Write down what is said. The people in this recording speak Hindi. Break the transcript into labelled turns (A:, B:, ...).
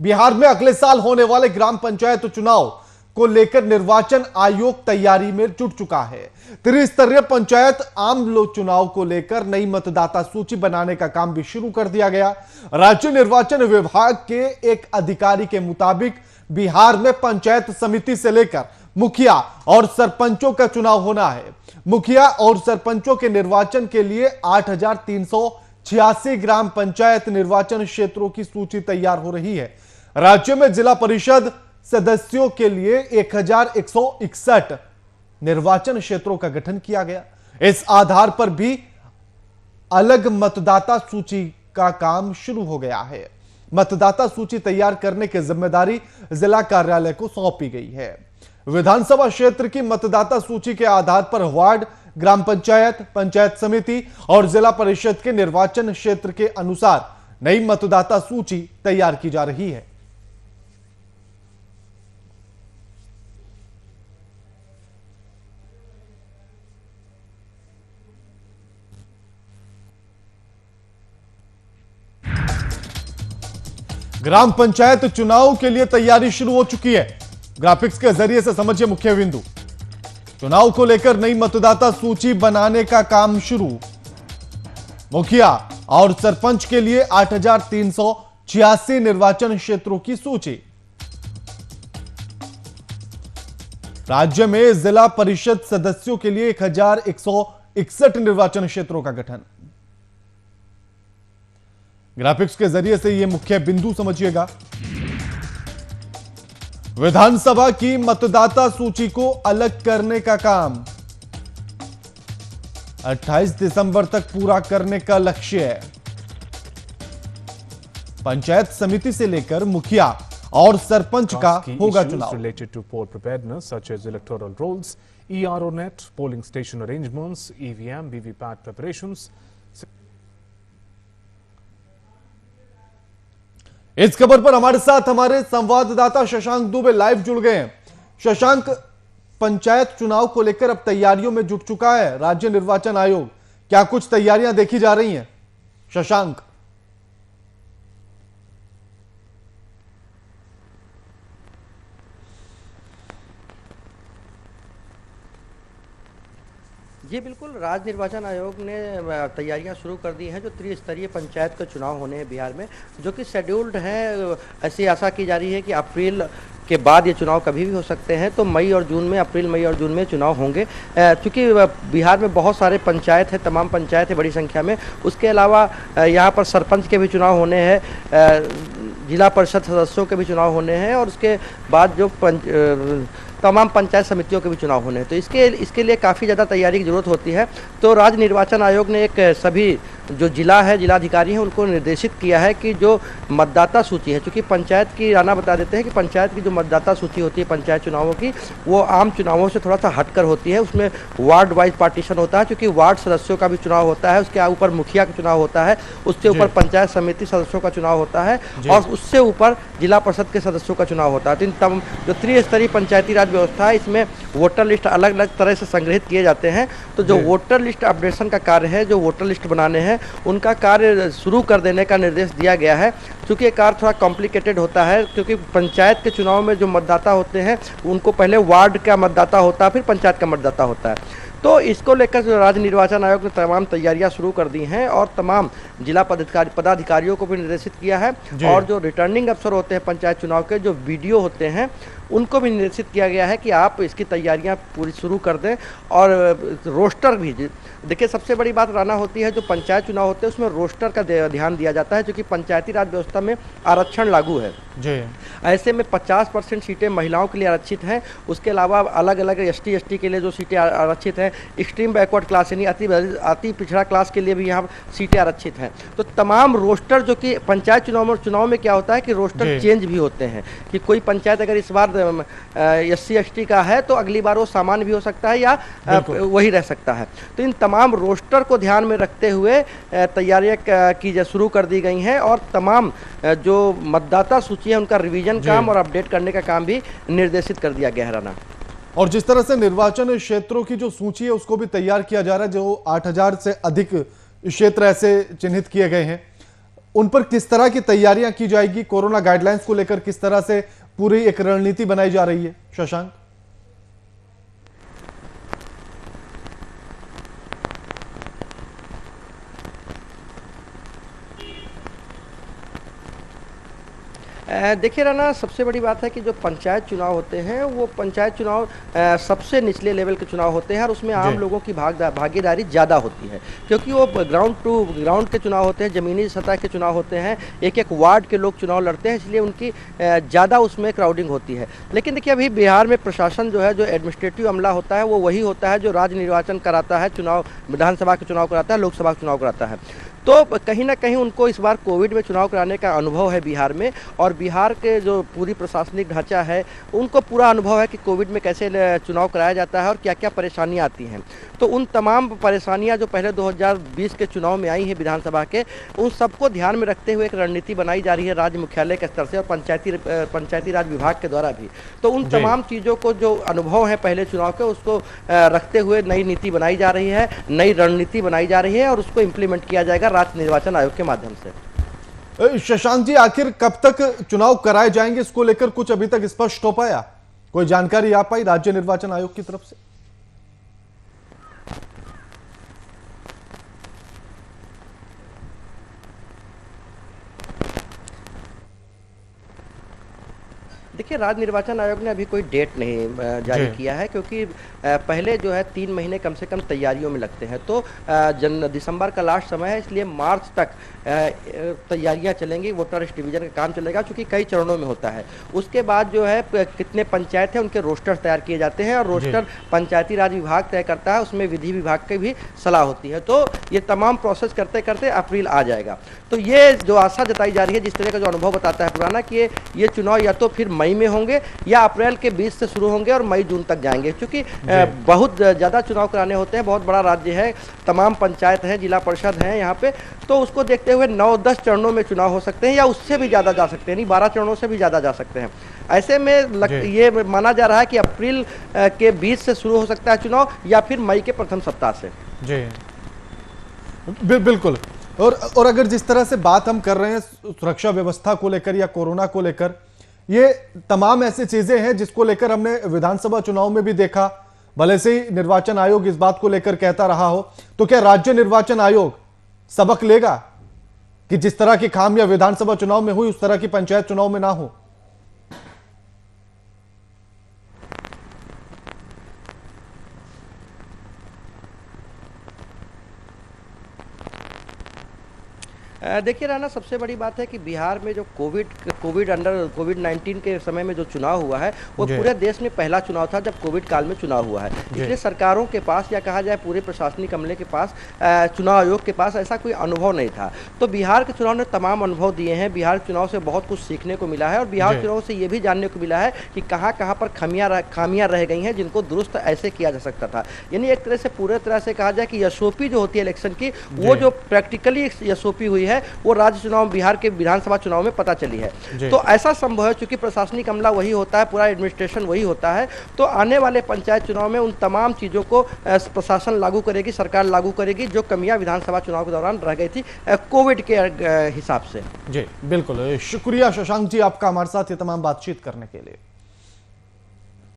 A: बिहार में अगले साल होने वाले ग्राम पंचायत चुनाव को लेकर निर्वाचन आयोग तैयारी में जुट चुका है। त्रिस्तरीय पंचायत आम लोक चुनाव को लेकर नई मतदाता सूची बनाने का काम भी शुरू कर दिया गया। राज्य निर्वाचन विभाग के एक अधिकारी के मुताबिक बिहार में पंचायत समिति से लेकर मुखिया और सरपंचों का चुनाव होना है। मुखिया और सरपंचों के निर्वाचन के लिए 8,386 ग्राम पंचायत निर्वाचन क्षेत्रों की सूची तैयार हो रही है। राज्य में जिला परिषद सदस्यों के लिए 1,161 निर्वाचन क्षेत्रों का गठन किया गया। इस आधार पर भी अलग मतदाता सूची का काम शुरू हो गया है। मतदाता सूची तैयार करने की जिम्मेदारी जिला कार्यालय को सौंपी गई है। विधानसभा क्षेत्र की मतदाता सूची के आधार पर वार्ड, ग्राम पंचायत, पंचायत समिति और जिला परिषद के निर्वाचन क्षेत्र के अनुसार नई मतदाता सूची तैयार की जा रही है। ग्राम पंचायत चुनाव के लिए तैयारी शुरू हो चुकी है। ग्राफिक्स के जरिए से समझिए मुख्य बिंदु। चुनाव को लेकर नई मतदाता सूची बनाने का काम शुरू। मुखिया और सरपंच के लिए 8,386 निर्वाचन क्षेत्रों की सूची। राज्य में जिला परिषद सदस्यों के लिए 1,161 निर्वाचन क्षेत्रों का गठन। ग्राफिक्स के जरिए से यह मुख्य बिंदु समझिएगा। विधानसभा की मतदाता सूची को अलग करने का काम 28 दिसंबर तक पूरा करने का लक्ष्य है। पंचायत समिति से लेकर मुखिया और सरपंच का होगा चुनाव।
B: Related to poll preparedness such as electoral rolls, ERO net, polling station arrangements, EVM, VVPAT preparations.
A: इस खबर पर हमारे साथ हमारे संवाददाता शशांक दुबे लाइव जुड़ गए हैं। शशांक, पंचायत चुनाव को लेकर अब तैयारियों में जुट चुका है राज्य निर्वाचन आयोग, क्या कुछ तैयारियां देखी जा रही हैं शशांक?
C: जी बिल्कुल, राज्य निर्वाचन आयोग ने तैयारियां शुरू कर दी हैं जो त्रिस्तरीय पंचायत का चुनाव होने हैं बिहार में, जो कि शेड्यूल्ड है। ऐसी आशा की जा रही है कि अप्रैल के बाद ये चुनाव कभी भी हो सकते हैं, तो मई और जून में, अप्रैल मई और जून में चुनाव होंगे। क्योंकि बिहार में बहुत सारे पंचायत है, तमाम पंचायत है बड़ी संख्या में। उसके अलावा यहाँ पर सरपंच के भी चुनाव होने हैं, जिला परिषद सदस्यों के भी चुनाव होने हैं और उसके बाद जो तमाम पंचायत समितियों के भी चुनाव होने हैं। तो इसके लिए काफ़ी ज़्यादा तैयारी की जरूरत होती है। तो राज्य निर्वाचन आयोग ने एक सभी जो जिलाधिकारी हैं उनको निर्देशित किया है कि जो मतदाता सूची है, चूँकि पंचायत की राना बता देते हैं कि पंचायत की जो मतदाता सूची होती है पंचायत चुनावों की, वो आम चुनावों से थोड़ा सा हटकर होती है। उसमें वार्ड वाइज पार्टीशन होता है, क्योंकि वार्ड सदस्यों का भी चुनाव होता है, उसके ऊपर मुखिया का चुनाव होता है, उसके ऊपर पंचायत समिति सदस्यों का चुनाव होता है और उससे ऊपर जिला परिषद के सदस्यों का चुनाव होता है। तो इन तमाम जो त्रिस्तरीय पंचायती राज व्यवस्था है, इसमें वोटर लिस्ट अलग अलग तरह से संग्रहित किए जाते हैं। तो जो वोटर लिस्ट अपडेशन का कार्य है, जो वोटर लिस्ट बनाने हैं, उनका कार्य शुरू कर देने का निर्देश दिया गया है। क्योंकि ये कार्य थोड़ा कॉम्प्लिकेटेड होता है, क्योंकि पंचायत के चुनाव में जो मतदाता होते हैं उनको पहले वार्ड का मतदाता होता है, फिर पंचायत का मतदाता होता है। तो इसको लेकर जो राज्य निर्वाचन आयोग ने तमाम तैयारियां शुरू कर दी हैं और तमाम जिला पदाधिकारियों को भी निर्देशित किया है। और जो रिटर्निंग अफसर होते हैं पंचायत चुनाव के, जो वीडियो होते हैं, उनको भी निर्देशित किया गया है कि आप इसकी तैयारियां पूरी शुरू कर दें। और रोस्टर भी, देखिए सबसे बड़ी बात राना होती है, जो पंचायत चुनाव होते हैं उसमें रोस्टर का ध्यान दिया जाता है, क्योंकि पंचायती राज व्यवस्था में आरक्षण लागू है जी। ऐसे में 50% सीटें महिलाओं के लिए आरक्षित हैं। उसके अलावा अलग अलग ST के लिए जो सीटें आरक्षित हैं, एक्सट्रीम बैकवर्ड क्लास यानी अति पिछड़ा क्लास के लिए भी यहाँ सीटें आरक्षित हैं। तो तमाम रोस्टर, जो कि पंचायत चुनाव में क्या होता है कि रोस्टर चेंज भी होते हैं, कि कोई पंचायत अगर इस बार SC/ST का है तो अगली बार वो सामान्य भी हो सकता है या वही रह सकता है। तो इन तमाम रोस्टर को ध्यान में रखते हुए तैयारियां शुरू कर दी गई हैं और तमाम जो मतदाता सूची है उनका रिवीजन काम और अपडेट करने का काम भी निर्देशित कर दिया गया है राना।
A: और जिस तरह से निर्वाचन क्षेत्रों की जो सूची है उसको भी तैयार किया जा रहा है, जो 8,000 से अधिक क्षेत्र ऐसे चिन्हित किए गए हैं, उन पर किस तरह की तैयारियां की जाएगी, कोरोना गाइडलाइंस को लेकर किस तरह से पूरी एक रणनीति बनाई जा रही है, शशांक?
C: देखिए राना, सबसे बड़ी बात है कि जो पंचायत चुनाव होते हैं वो पंचायत चुनाव सबसे निचले लेवल के चुनाव होते हैं और उसमें आम लोगों की भागीदारी ज़्यादा होती है, क्योंकि वो ग्राउंड टू ग्राउंड के चुनाव होते हैं, ज़मीनी सतह के चुनाव होते हैं, एक एक वार्ड के लोग चुनाव लड़ते हैं, इसलिए उनकी ज़्यादा उसमें क्राउडिंग होती है। लेकिन देखिए अभी बिहार में प्रशासन जो है, जो एडमिनिस्ट्रेटिव अमला होता है वो वही होता है जो राज्य निर्वाचन कराता है, चुनाव विधानसभा के चुनाव कराता है, लोकसभा के चुनाव कराता है। तो कहीं ना कहीं उनको इस बार कोविड में चुनाव कराने का अनुभव है बिहार में, और बिहार के जो पूरी प्रशासनिक ढांचा है उनको पूरा अनुभव है कि कोविड में कैसे चुनाव कराया जाता है और क्या क्या परेशानियां आती हैं। तो उन तमाम परेशानियां जो पहले 2020 के चुनाव में आई हैं विधानसभा के, उन सबको ध्यान में रखते हुए एक रणनीति बनाई जा रही है राज्य मुख्यालय के स्तर से और पंचायती राज विभाग के द्वारा भी। तो उन तमाम चीज़ों को जो अनुभव है पहले चुनाव के, उसको रखते हुए नई नीति बनाई जा रही है, नई रणनीति बनाई जा रही है और उसको इम्प्लीमेंट किया जाएगा राज्य निर्वाचन आयोग के माध्यम से।
A: शशांक जी, आखिर कब तक चुनाव कराए जाएंगे, इसको लेकर कुछ अभी तक स्पष्ट हो पाया? कोई जानकारी आ पाई राज्य निर्वाचन आयोग की तरफ से?
C: देखिए, राज्य निर्वाचन आयोग ने अभी कोई डेट नहीं जारी किया है, क्योंकि पहले जो है 3 महीने कम से कम तैयारियों में लगते हैं। तो दिसंबर का लास्ट समय है, इसलिए मार्च तक तैयारियां चलेंगी, वोटर डिवीजन का काम चलेगा, क्योंकि कई चरणों में होता है। उसके बाद जो है कितने पंचायत हैं उनके रोस्टर तैयार किए जाते हैं और रोस्टर पंचायती राज विभाग तय करता है, उसमें विधि विभाग की भी सलाह होती है। तो ये तमाम प्रोसेस करते करते अप्रैल आ जाएगा। तो ये जो आशा जताई जा रही है, जिस तरह का जो अनुभव बताता है पुराना, कि ये चुनाव या तो फिर मई में होंगे या अप्रैल के 20 से शुरू होंगे और मई जून तक जाएंगे, क्योंकि बहुत ज़्यादा चुनाव कराने होते हैं, बहुत बड़ा राज्य है, तमाम पंचायत हैं, जिला परिषद हैं यहाँ पे। तो उसको देखते हुए 9-10 चरणों में चुनाव हो सकते हैं या उससे भी ज़्यादा जा सकते हैं, नहीं 12 चरणों से भी ज़्यादा जा सकते हैं। ऐसे में ये माना जा रहा है कि अप्रैल के 20 से शुरू हो सकता है चुनाव या फिर मई के प्रथम सप्ताह से।
A: जी बिल्कुल। और अगर जिस तरह से बात हम कर रहे हैं सुरक्षा व्यवस्था को लेकर या कोरोना को लेकर, ये तमाम ऐसी चीजें हैं जिसको लेकर हमने विधानसभा चुनाव में भी देखा, भले से ही निर्वाचन आयोग इस बात को लेकर कहता रहा हो, तो क्या राज्य निर्वाचन आयोग सबक लेगा कि जिस तरह की खामियां विधानसभा चुनाव में हुई उस तरह की पंचायत चुनाव में ना हो?
C: देखिए राना, सबसे बड़ी बात है कि बिहार में जो कोविड-19 के समय में जो चुनाव हुआ है वो पूरे देश में पहला चुनाव था जब कोविड काल में चुनाव हुआ है। इसलिए सरकारों के पास, या कहा जाए पूरे प्रशासनिक अमले के पास, चुनाव आयोग के पास ऐसा कोई अनुभव नहीं था। तो बिहार के चुनाव ने तमाम अनुभव दिए हैं, बिहार के चुनाव से बहुत कुछ सीखने को मिला है और बिहार चुनाव से ये भी जानने को मिला है कि कहाँ कहाँ पर खामियां रह गई हैं जिनको दुरुस्त ऐसे किया जा सकता था। यानी एक तरह से पूरे तरह से कहा जाए कि एसओपी जो होती है इलेक्शन की, वो जो प्रैक्टिकली एसओपी हुई है वो राज्य चुनाव, बिहार के विधानसभा चुनाव में पता चली है। तो ऐसा संभव है, चूंकि प्रशासनिक अमला वही होता है, पूरा एडमिनिस्ट्रेशन वही होता है, तो आने वाले पंचायत चुनाव में उन तमाम चीजों को प्रशासन लागू करेगी, सरकार लागू करेगी, जो कमियां विधानसभा चुनाव के दौरान रह गई थी कोविड के हिसाब से।
A: जी बिल्कुल, शुक्रिया शशांक जी आपका हमारे साथ ये तमाम बातचीत करने के लिए।